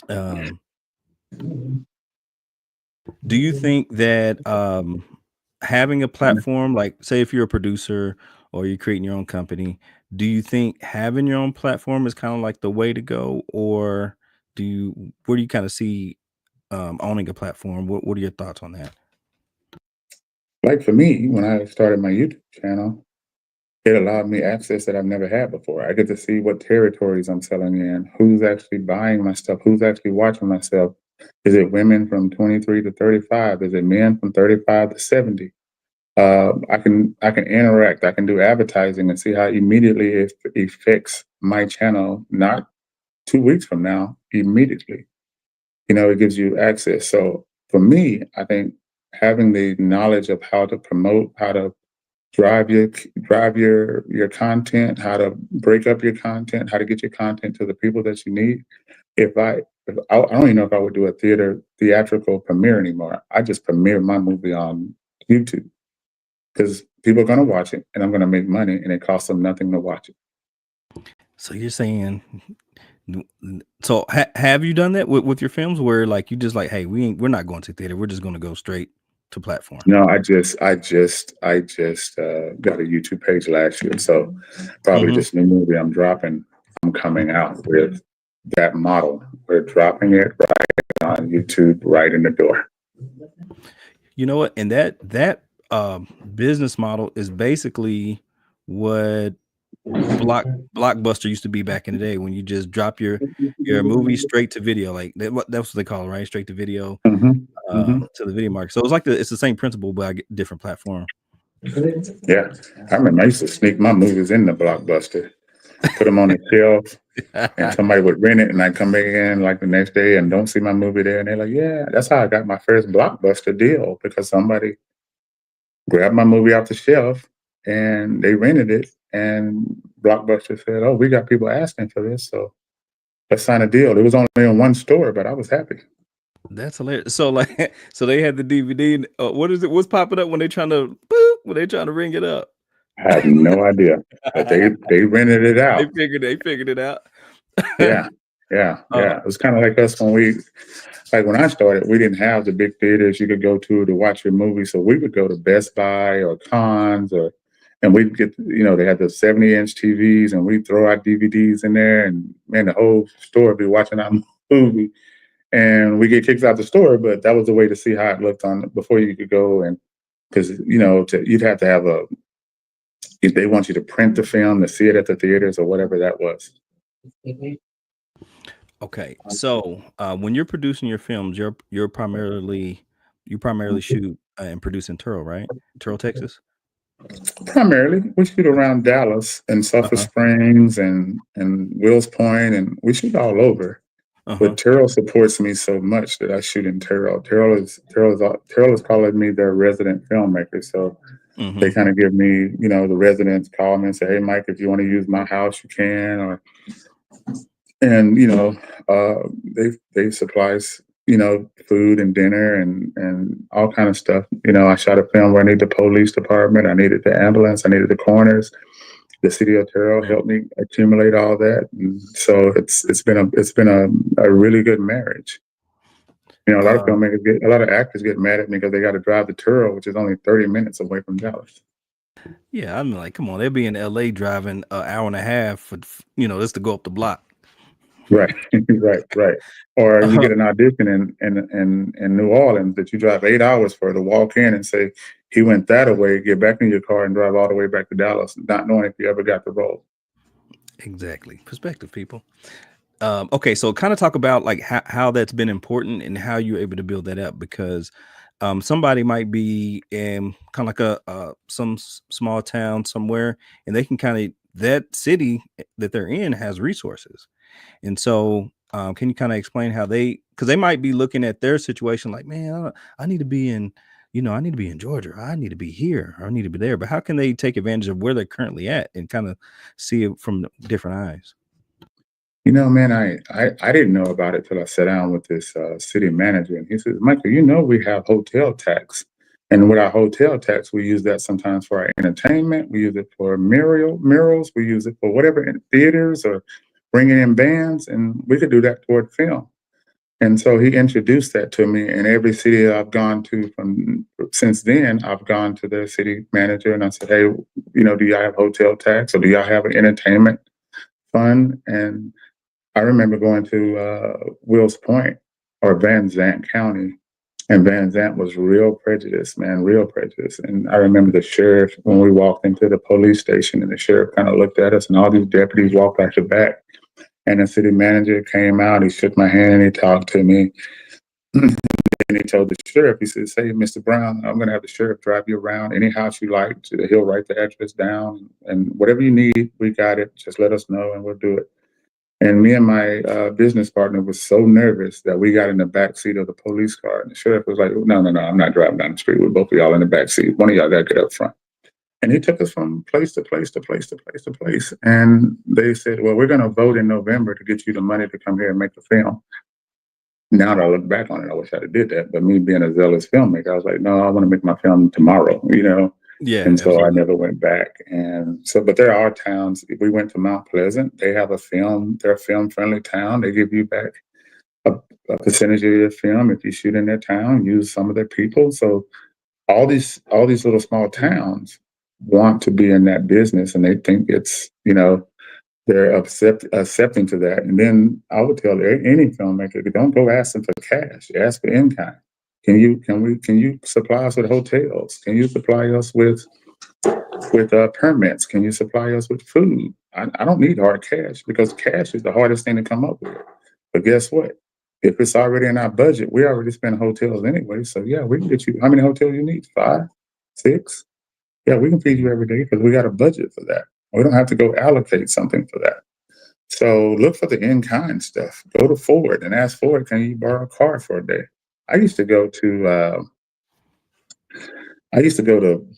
Um, do you think that having a platform, like say if you're a producer or you're creating your own company, do you think having your own platform is kind of like the way to go, or where do you kind of see owning a platform? What are your thoughts on that? Like, for me, when I started my YouTube channel, it allowed me access that I've never had before. I get to see what territories I'm selling in, who's actually buying my stuff, who's actually watching my stuff. Is it women from 23 to 35? Is it men from 35 to 70? I can interact. I can do advertising and see how immediately it affects my channel. Not 2 weeks from now, immediately. It gives you access. So for me, I think having the knowledge of how to promote, how to drive your content, how to break up your content, how to get your content to the people that you need. If I don't even know if I would do a theatrical premiere anymore. I just premiere my movie on YouTube, because people are going to watch it, and I'm going to make money, and it costs them nothing to watch it. So you're saying, so have you done that with your films, where like you just like, hey, we're not going to theater, we're just going to go straight? to platform? No, I just got a YouTube page last year. So probably Hmm. this new movie I'm dropping, I'm coming out with that model. We're dropping it right on YouTube, right in the door. You know what? And business model is basically what Blockbuster used to be back in the day when you just drop your movie straight to video, like that's what they call it, right? Straight to video, Hmm. Hmm. to the video market. So it's like it's the same principle, but I get different platform. Yeah, I remember I used to sneak my movies in the Blockbuster, put them on the shelf, and somebody would rent it, and I'd come back in like the next day and don't see my movie there, and they're like, "Yeah, that's how I got my first Blockbuster deal because somebody grabbed my movie off the shelf and they rented it, and Blockbuster said, "Oh, we got people asking for this, so let's sign a deal." It was only in one store, but I was happy. That's hilarious. So like, so they had the DVD. And, what is it? What's popping up when they trying to boop, when they trying to ring it up? I have no idea, but they rented it out. They figured it out. Yeah, yeah, uh, yeah. It was kind of like us when when I started, we didn't have the big theaters you could go to watch your movie. So we would go to Best Buy or Cons and we'd get, they had the 70-inch TVs and we'd throw our DVDs in there and man, the whole store would be watching our movie and we get kicked out the store. But that was the way to see how it looked on before you could go. And because, you'd have to have if they want you to print the film to see it at the theaters or whatever that was. okay, so when you're producing your films, you primarily shoot and produce in Turl, right? Turl, Texas. Primarily, we shoot around Dallas and Uh Sulphur huh. Springs and Wills Point, and we shoot all over. Uh huh. But Terrell supports me so much that I shoot in Terrell. Terrell is calling me their resident filmmaker. So they Hmm. kind of give me, the residents call me and say, "Hey, Mike, if you want to use my house, you can." Or and they supplies food and dinner and all kind of stuff. I shot a film where I needed the police department, I needed the ambulance, I needed the coroners. The city of Terrell Man. helped me accumulate all that, and so it's been a really good marriage. A lot of Uh, a lot of actors get mad at me because they got to drive to Terrell, which is only 30 minutes away from Dallas. yeah, I'm like, come on, they'll be in LA driving an hour and a half for just to go up the block. Right, right, right. Or you Uh, get an audition in New Orleans that you drive 8 hours for to walk in and say he went that away, get back in your car and drive all the way back to Dallas, not knowing if you ever got the role. exactly, perspective, people. Okay, so kind of talk about like how that's been important and how you're able to build that up because somebody might be in kind of like some small town somewhere and they can kind of that city that they're in has resources. And so can you kind of explain how because they might be looking at their situation like, man, I need to be in, I need to be in Georgia, or I need to be here, or I need to be there. But how can they take advantage of where they're currently at and kind of see it from different eyes? Man, I didn't know about it till I sat down with this city manager, and he says, "Michael, we have hotel tax, and with our hotel tax, we use that sometimes for our entertainment. We use it for murals. We use it for whatever in theaters or bringing in bands, and we could do that toward film." And so he introduced that to me, and every city I've gone to from since then, I've gone to their city manager and I said, "Hey, do y'all have hotel tax or do y'all have an entertainment fund?" And I remember going to Wills Point or Van Zant County, and Van Zant was real prejudiced, man, real prejudiced. And I remember the sheriff when we walked into the police station, and the sheriff kind of looked at us, and all these deputies walked back to back. And the city manager came out, he shook my hand, and he talked to me. And he told the sheriff, he says, "Hey, Mr. Brown, I'm going to have the sheriff drive you around any house you like. He'll write the address down, and whatever you need, we got it. Just let us know, and we'll do it." And me and my business partner was so nervous that we got in the back seat of the police car. And the sheriff was like, "No, no, no, I'm not driving down the street with both of y'all in the back seat. One of y'all got to get up front." And he took us from place to place to place to place to place. And they said, "Well, we're going to vote in November to get you the money to come here and make the film." Now that I look back on it, I wish I'd have did that. But me being a zealous filmmaker, I was like, "No, I want to make my film tomorrow. Yeah, And so I absolutely. never went back. And so, but there are towns. We went to Mount Pleasant. They have they're a film friendly town. They give you back a, a percentage of your film if you shoot in their town, use some of their people. So all these little small towns want to be in that business, and they think it's, they're accepting to that. And then I would tell any filmmaker, don't go asking for cash, ask for in kind. Can you supply us with hotels? Can you supply us with permits? Can you supply us with food? I don't need hard cash, because cash is the hardest thing to come up with. But guess what? If it's already in our budget, we already spend hotels anyway. So yeah, we can get you. How many hotels you need? 5, 6? Yeah, we can feed you every day because we got a budget for that. We don't have to go allocate something for that. So look for the in-kind stuff. Go to Ford and ask Ford, can you borrow a car for a day? I used to go to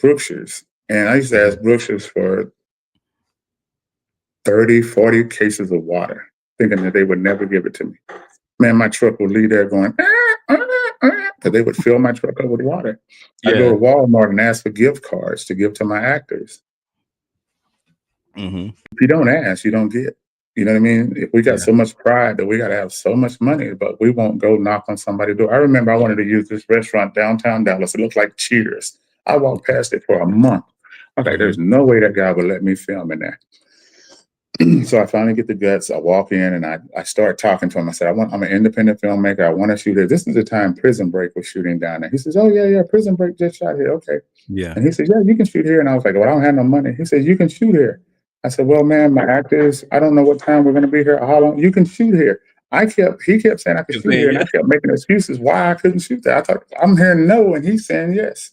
Brookshire's, and I used to ask Brookshire's for 30, 40 cases of water, thinking that they would never give it to me. Man, my truck would leave there going, because they would fill my truck up with water. I go Yeah. to Walmart and ask for gift cards to give to my actors. Mm-hmm. If you don't ask, you don't get. You know what I mean? If we got Yeah. so much pride that we got to have so much money, but we won't go knock on somebody's door. I remember I wanted to use this restaurant downtown Dallas. It looked like Cheers. I walked past it for a month. Okay, Mm-hmm. there's no way that guy would let me film in there. So I finally get the guts. I walk in and I start talking to him. I said, I'm an independent filmmaker. I want to shoot here. This is the time Prison Break was shooting down there. He says, oh, yeah, Prison Break just shot here. Okay. Yeah. And he said, yeah, you can shoot here. And I was like, well, I don't have no money. He said, you can shoot here. I said, well, man, my actors, I don't know what time we're going to be here. How long? You can shoot here. He kept saying I could shoot here, and I kept making excuses why I couldn't shoot there. I thought, I'm hearing no, and he's saying yes.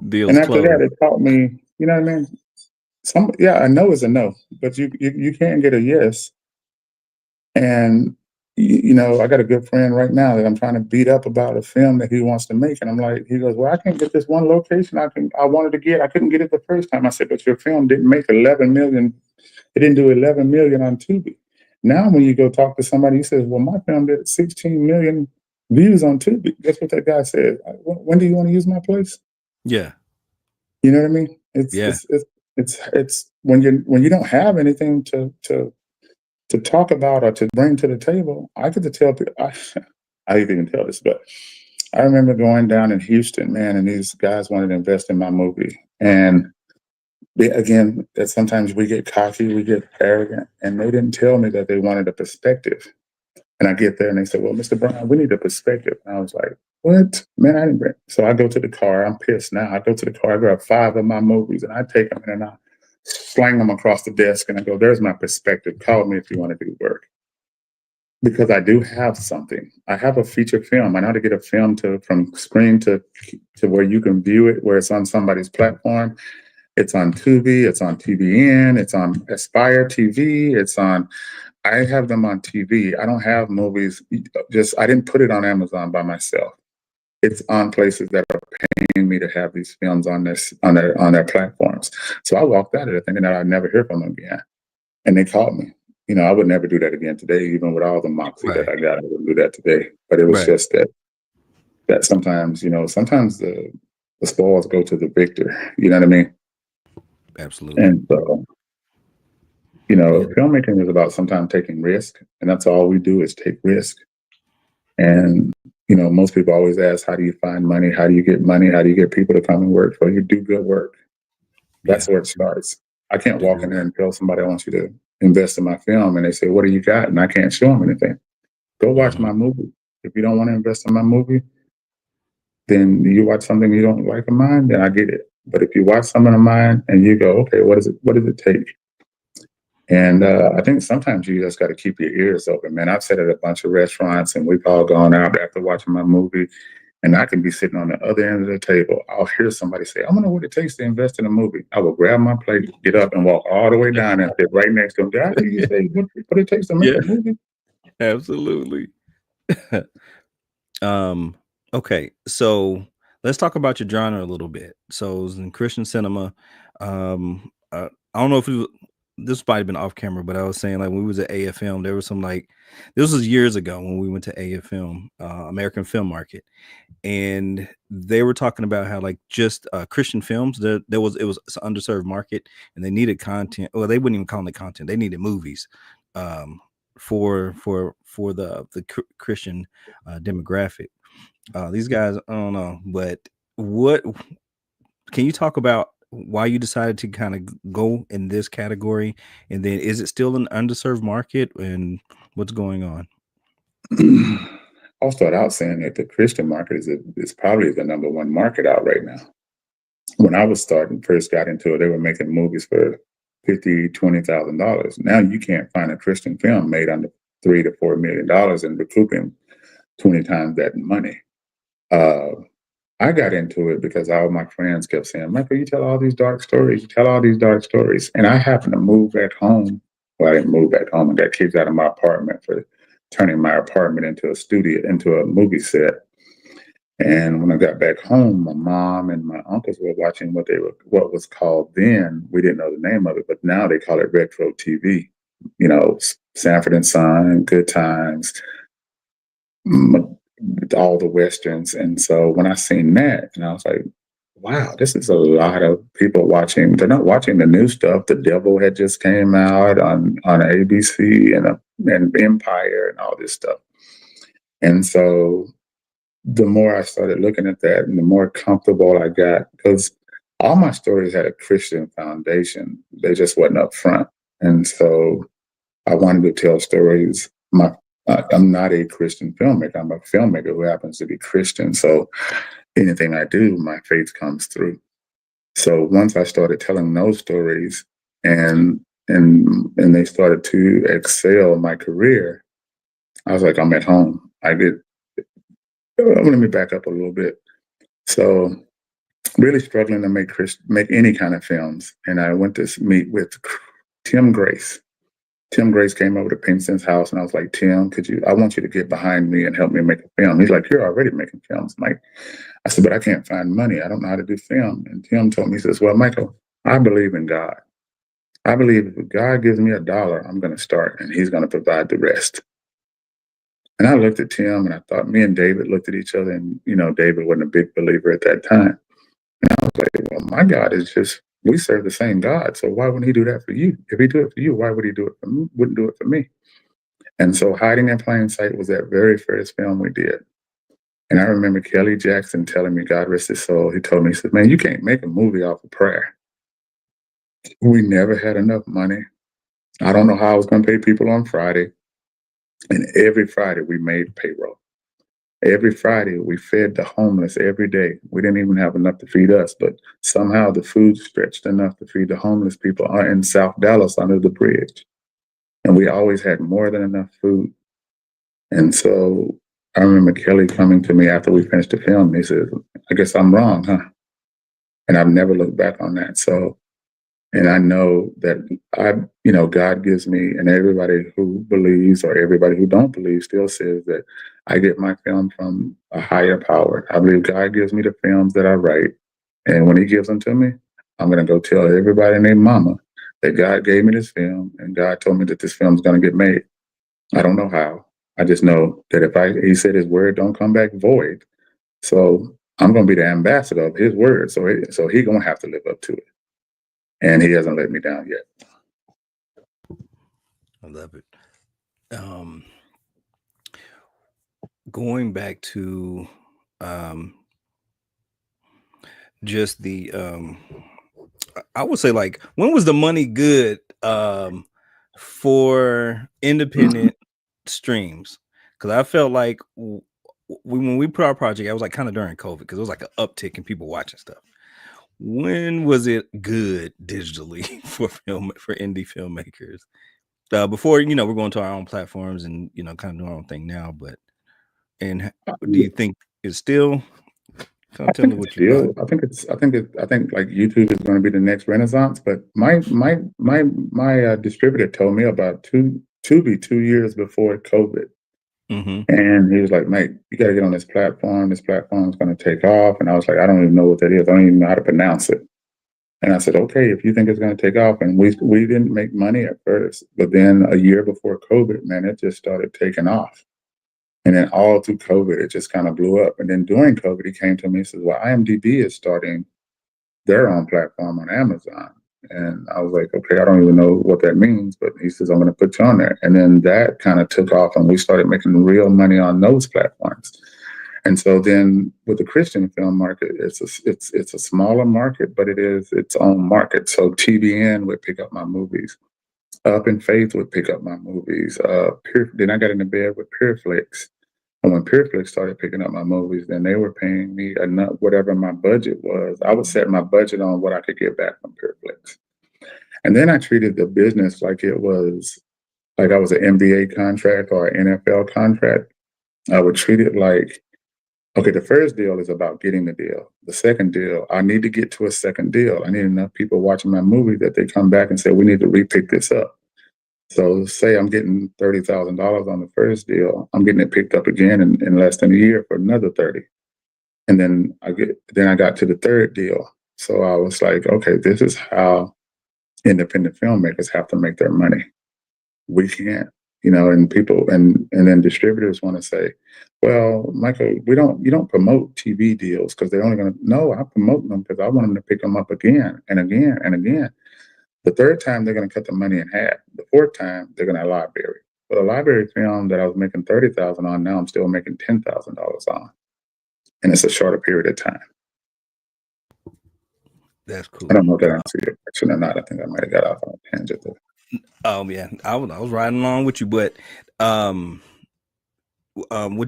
Deals And after closed. that, it taught me, you know what I mean? A no is a no, but you can't get a yes. And I got a good friend right now that I'm trying to beat up about a film that he wants to make, and I'm like, he goes, well, I can't get this one location I wanted to get. I couldn't get it the first time. I said, but your film didn't make 11 million. It didn't do 11 million on Tubi. Now, when you go talk to somebody, he says, well, my film did 16 million views on Tubi. That's what that guy said. When do you want to use my place? Yeah. You know what I mean? Yeah. It's when you don't have anything to talk about or to bring to the table. I get to tell people. I didn't even tell this, but I remember going down in Houston, man, and these guys wanted to invest in my movie. And again, that sometimes we get cocky, we get arrogant, and they didn't tell me that they wanted a perspective. And I get there and they said, well, Mr. Brown, we need a perspective. And I was like, what? Man, I didn't bring. So I go to the car. I'm pissed now. I go to the car. I grab 5 of my movies and I take them and I slang them across the desk. And I go, there's my perspective. Call me if you want to do work. Because I do have something. I have a feature film. I know how to get a film from screen to where you can view it, where it's on somebody's platform. It's on Tubi. It's on TVN. It's on Aspire TV. I have them on TV. I don't have movies. I didn't put it on Amazon by myself. It's on places that are paying me to have these films on their platforms. So I walked out of there thinking that I'd never hear from them again. And they called me. I would never do that again today, even with all the moxie that I got. I wouldn't do that today. But it was just that sometimes, sometimes the spoils go to the victor. You know what I mean? Absolutely. And so, filmmaking is about sometimes taking risk, and that's all we do is take risk. And, most people always ask, how do you find money? How do you get money? How do you get people to come and work for you? Do good work. That's where it starts. I can't walk in there and tell somebody I want you to invest in my film, and they say, what do you got? And I can't show them anything. Go watch my movie. If you don't want to invest in my movie, then you watch something you don't like of mine, then I get it. But if you watch something of mine and you go, okay, what does it take? And I think sometimes you just got to keep your ears open, man. I've sat at a bunch of restaurants and we've all gone out after watching my movie, and I can be sitting on the other end of the table. I'll hear somebody say, I don't know what it takes to invest in a movie. I will grab my plate, get up and walk all the way down and sit right next to them. Did I hear you say what it takes to make a movie? Absolutely. Okay, so let's talk about your genre a little bit. So it was in Christian cinema. I don't know if this might have been off camera, but I was saying, like, when we was at AFM, there was some, like, this was years ago when we went to AFM, American Film Market, and they were talking about how, like, just Christian films, it was an underserved market, and they needed content. Well, they wouldn't even call it content; they needed movies for the Christian demographic. These guys, I don't know, but Can you talk about why you decided to kind of go in this category? And then is it still an underserved market and what's going on? I'll start out saying that the Christian market is probably the number one market out right now. When I was starting, first got into it, they were making movies for $50,000, $20,000. Now you can't find a Christian film made under $3 to $4 million and recouping 20 times that money. Uh, I got into it because all my friends kept saying, Michael, you tell all these dark stories, you tell all these dark stories. And I happened to move back home. Well, I didn't move back home. I got kicked out of my apartment for turning my apartment into a studio, into a movie set. And when I got back home, my mom and my uncles were watching what was called then, we didn't know the name of it, but now they call it retro TV. You know, Sanford and Son, Good Times, all the westerns. And so when I seen that, and I was like, wow, this is a lot of people watching. They're not watching the new stuff. The Devil had just came out on ABC and Empire and all this stuff. And so the more I started looking at that and the more comfortable I got, because all my stories had a Christian foundation. They just wasn't up front. And so I wanted to tell stories. I'm not a Christian filmmaker. I'm a filmmaker who happens to be Christian. So anything I do, my faith comes through. So once I started telling those stories and they started to excel my career, I was like, I'm at home. Let me back up a little bit. So really struggling to make any kind of films. And I went to meet with Tim Grace. Tim Grace came over to Pinkston's house and I was like, Tim, I want you to get behind me and help me make a film. He's like, you're already making films, Mike. I said, but I can't find money. I don't know how to do film. And Tim told me, he says, well, Michael, I believe in God. I believe if God gives me $1, I'm going to start and he's going to provide the rest. And I looked at Tim and I thought, me and David looked at each other and, David wasn't a big believer at that time. And I was like, well, my God is just, we serve the same God. So why wouldn't he do that for you? If he do it for you, why would he do it for me? Wouldn't do it for me. And so Hiding in Plain Sight was that very first film we did. And I remember Kelly Jackson telling me, God rest his soul, he told me, he said, man, you can't make a movie off of prayer. We never had enough money. I don't know how I was going to pay people on Friday. And every Friday we made payroll. Every Friday we fed the homeless every day. We didn't even have enough to feed us, but somehow the food stretched enough to feed the homeless people in South Dallas under the bridge. And we always had more than enough food. And so I remember Kelly coming to me after we finished the film. He said, I guess I'm wrong, huh? And I've never looked back on that. So, and I know that God gives me, and everybody who believes or everybody who don't believe still says that I get my film from a higher power. I believe God gives me the films that I write. And when he gives them to me, I'm going to go tell everybody named Mama that God gave me this film and God told me that this film is going to get made. I don't know how. I just know that he said his word don't come back void. So I'm going to be the ambassador of his word. So he going to have to live up to it. And he hasn't let me down yet. I love it. Going back to just the I would say, like, when was the money good for independent streams? Because I felt like when we put our project, I was like kind of during COVID because it was like an uptick in people watching stuff. When was it good digitally for indie filmmakers? Before we're going to our own platforms and kind of doing our own thing now. But do you think it's still? Tell me what you thought. I think like YouTube is going to be the next renaissance. But my distributor told me about 2 years before COVID. Mm-hmm. And he was like, mate, you got to get on this platform. This platform is going to take off. And I was like, I don't even know what that is. I don't even know how to pronounce it. And I said, okay, if you think it's going to take off. And we didn't make money at first. But then a year before COVID, man, it just started taking off. And then all through COVID, it just kind of blew up. And then during COVID, he came to me and says, well, IMDb is starting their own platform on Amazon. And I was like, okay, I don't even know what that means, but he says, I'm going to put you on there. And then that kind of took off and we started making real money on those platforms. And so then with the Christian film market, it's a smaller market, but it is its own market. So TVN would pick up my movies. Up in Faith would pick up my movies. Then I got into bed with PureFlix. And when PureFlix started picking up my movies, then they were paying me enough, whatever my budget was. I would set my budget on what I could get back from PureFlix. And then I treated the business like it was like I was an NBA contract or an NFL contract. I would treat it like, okay, the first deal is about getting the deal. The second deal, I need to get to a second deal. I need enough people watching my movie that they come back and say, we need to repick this up. So say I'm getting $30,000 on the first deal, I'm getting it picked up again in less than a year for another 30. And then I got to the third deal. So I was like, okay, this is how independent filmmakers have to make their money. We can't, and people and then distributors want to say, well, Michael, you don't promote TV deals because they're only going to, no, I promote them because I want them to pick them up again and again and again. The third time they're going to cut the money in half. The fourth time they're going to library. But a library film that I was making $30,000 on, now I'm still making $10,000 on, and it's a shorter period of time. That's cool. I don't know if that answered your question or not. I think I might have got off on a tangent there. Yeah, I was riding along with you, but what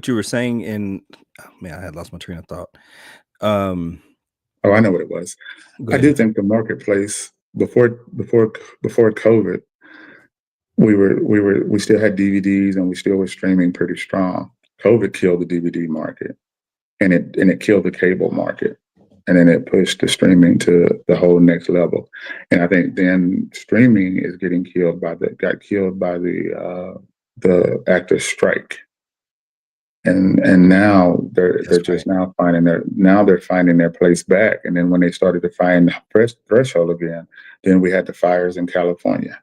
you were saying I had lost my train of thought. I know what it was. I do think the marketplace before COVID, we still had DVDs and we still were streaming pretty strong. COVID killed the DVD market, and it killed the cable market. And then it pushed the streaming to the whole next level. And I think then streaming is got killed by the actors' strike. And now they're just now finding their place back. And then when they started to find the threshold again, then we had the fires in California,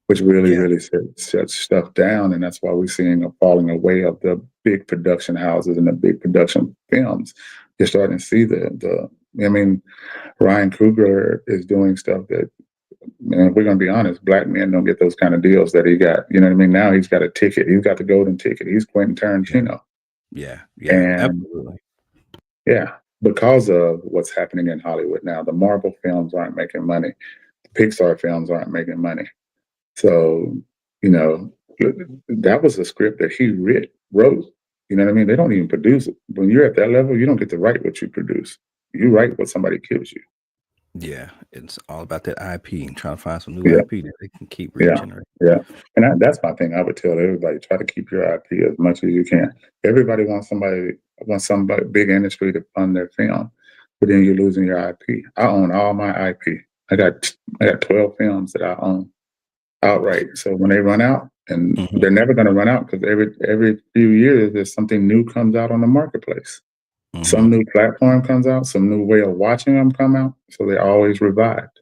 which really set stuff down. And that's why we're seeing a falling away of the big production houses and the big production films. You're starting to see Ryan Coogler is doing stuff that, if we're going to be honest, black men don't get those kind of deals that he got. You know what I mean? Now he's got a ticket. He's got the golden ticket. He's Quentin Tarantino. Yeah, absolutely. Yeah, because of what's happening in Hollywood now. The Marvel films aren't making money. The Pixar films aren't making money. So, that was a script that he wrote. You know what I mean? They don't even produce it. When you're at that level, you don't get to write what you produce. You write what somebody gives you. Yeah, it's all about that IP and trying to find some new IP that they can keep regenerating. Yeah. And that's my thing. I would tell everybody, try to keep your IP as much as you can. Everybody wants some big industry to fund their film, but then you're losing your IP. I own all my IP. I got 12 films that I own outright. So when they run out, and they're never going to run out, because every few years there's something new comes out on the marketplace. Some new platform comes out, some new way of watching them come out. So they're always revived.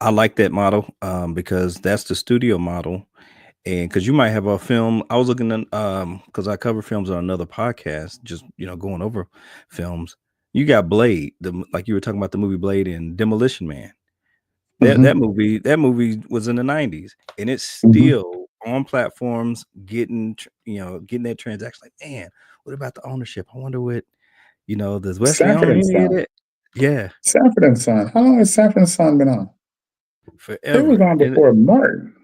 I like that model because that's the studio model. And because you might have a film, I was looking at because I cover films on another podcast, just going over films. You got Blade, like you were talking about the movie Blade and Demolition Man. That movie was in the 90s, and it's still on platforms getting that transaction. Like, man, what about the ownership? I wonder what does Wesley own any of that? Yeah, Sanford and Son. How long has Sanford and Son been on? Forever. It was on before Martin.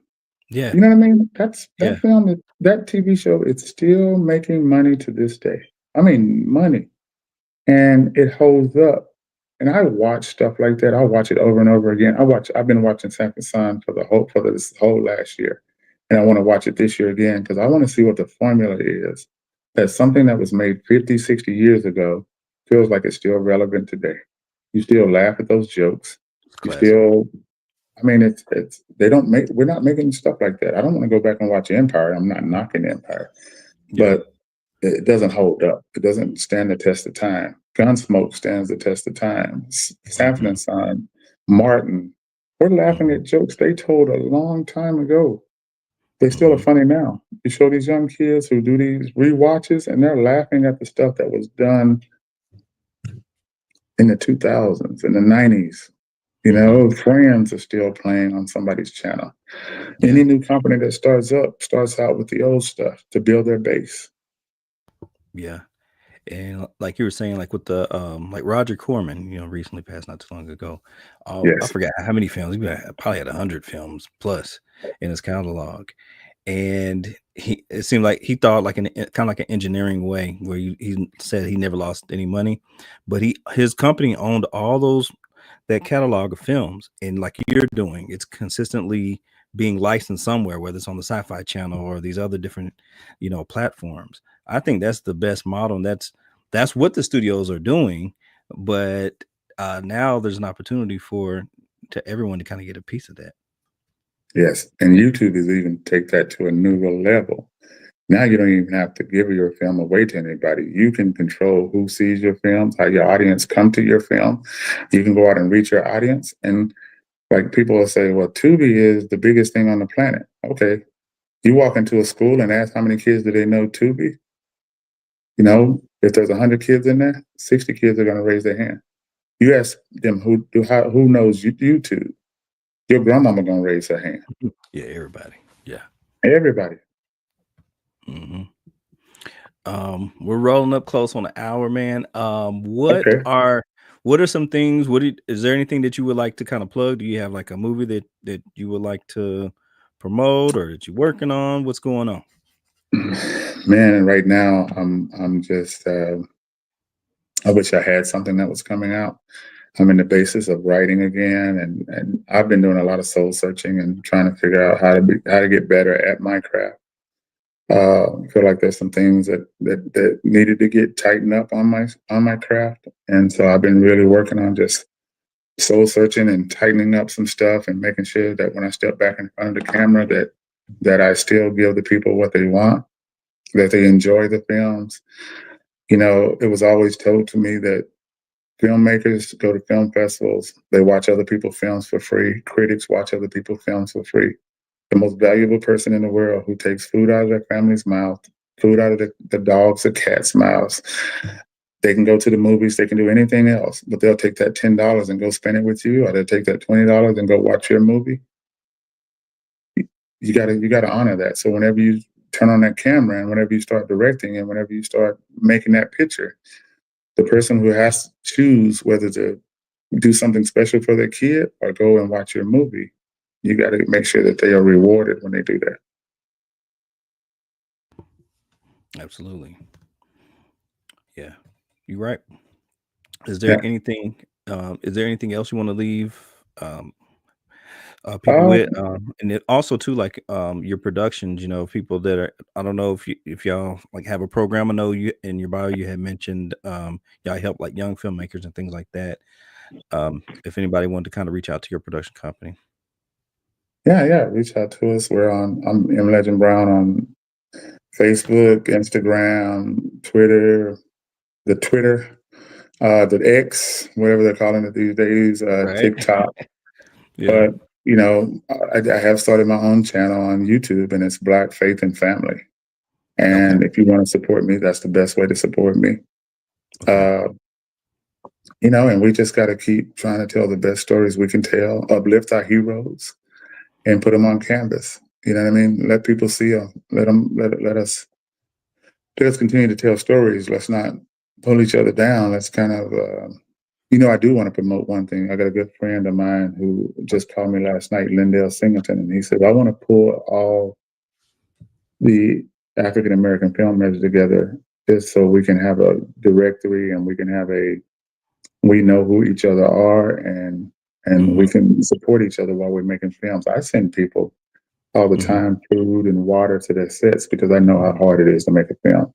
Yeah, you know what I mean. That film, that TV show, it's still making money to this day. I mean, money, and it holds up. And I watch stuff like that. I watch it over and over again. I've been watching Sanford and Son for this whole last year, and I want to watch it this year again because I want to see what the formula is. That something that was made 50, 60 years ago feels like it's still relevant today. You still laugh at those jokes. You still, we're not making stuff like that. I don't want to go back and watch Empire. I'm not knocking Empire, but it doesn't hold up. It doesn't stand the test of time. Gunsmoke stands the test of time. Sanford and Son, Martin, we're laughing at jokes they told a long time ago. They still are funny now. You show these young kids who do these rewatches, and they're laughing at the stuff that was done in the 2000s, in the 90s. Friends are still playing on somebody's channel. Any new company that starts out with the old stuff to build their base. Yeah. And like you were saying, like with the like Roger Corman, recently passed not too long ago. I Yes. forgot how many films. Probably had 100 films plus in his catalog. And it seemed like he thought like an kind of like an engineering way where he said he never lost any money, but his company owned all that catalog of films, and like you're doing, it's consistently being licensed somewhere, whether it's on the Sci-Fi Channel or these other different, platforms. I think that's the best model, and that's what the studios are doing. But now there's an opportunity for to everyone to kind of get a piece of that. Yes. And YouTube is even take that to a newer level. Now you don't even have to give your film away to anybody. You can control who sees your films, how your audience come to your film. You can go out and reach your audience. And like people will say, well, Tubi is the biggest thing on the planet. Okay. You walk into a school and ask how many kids do they know Tubi? If there's 100 kids in there, 60 kids are going to raise their hand. You ask them who knows YouTube. Your grandmama going to raise her hand. Yeah, everybody. Yeah. Everybody. hmm we're rolling up close on an hour, man. What Okay. are some things? Is there anything that you would like to kind of plug? Do you have like a movie that you would like to promote, or that you're working on? What's going on? Man, and right now I'm just I wish I had something that was coming out. I'm in the basis of writing again, and I've been doing a lot of soul searching and trying to figure out how to get better at my craft. I feel like there's some things that needed to get tightened up on my craft, and so I've been really working on just soul searching and tightening up some stuff and making sure that when I step back in front of the camera that I still give the people what they want, that they enjoy the films. It was always told to me that filmmakers go to film festivals, they watch other people's films for free. Critics watch other people's films for free. The most valuable person in the world who takes food out of their family's mouth, food out of the dogs or cats' mouths. They can go to the movies, they can do anything else, but they'll take that $10 and go spend it with you, or they'll take that $20 and go watch your movie. You gotta honor that. So whenever you turn on that camera and whenever you start directing and whenever you start making that picture, the person who has to choose whether to do something special for their kid or go and watch your movie, you got to make sure that they are rewarded when they do that. Absolutely. Yeah, you're right. Yeah. Is there anything else you want to leave um, people Uh, with? And it also too, like your productions. People that are. I don't know if y'all like have a program. I know you in your bio you had mentioned y'all help like young filmmakers and things like that. If anybody wanted to kind of reach out to your production company. yeah, yeah. Reach out to us. I'm M Legend Brown on Facebook, Instagram, Twitter, the X, whatever they're calling it these days, Right. TikTok. Yeah. But I have started my own channel on YouTube, and it's Black Faith and Family. Okay. And if you want to support me, that's the best way to support me. Okay. Uh, and we just got to keep trying to tell the best stories we can tell, uplift our heroes, and put them on canvas. You know what I mean? Let people see them. Let us continue to tell stories. Let's not pull each other down. Let's kind of, I do want to promote one thing. I got a good friend of mine who just called me last night, Lindell Singleton, and he said, I want to pull all the African American filmmakers together just so we can have a directory and we can have we know who each other are and we hmm can support each other while we're making films. I send people all the hmm time food and water to their sets because I know how hard it is to make a film.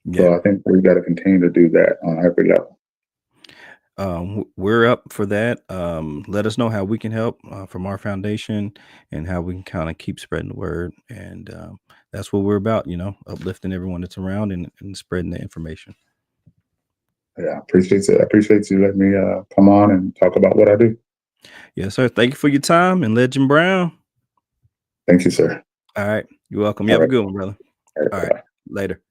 Yeah. So I think we got to continue to do that on every level. We're up for that. Let us know how we can help from our foundation and how we can kind of keep spreading the word. And that's what we're about, uplifting everyone that's around and spreading the information. Yeah, I appreciate it. I appreciate you letting me come on and talk about what I do. Yes, sir. Thank you for your time and Legend Brown. Thank you, sir. All right. You're welcome. You All have a right. good one, brother. All right. All right. Bye-bye. Later.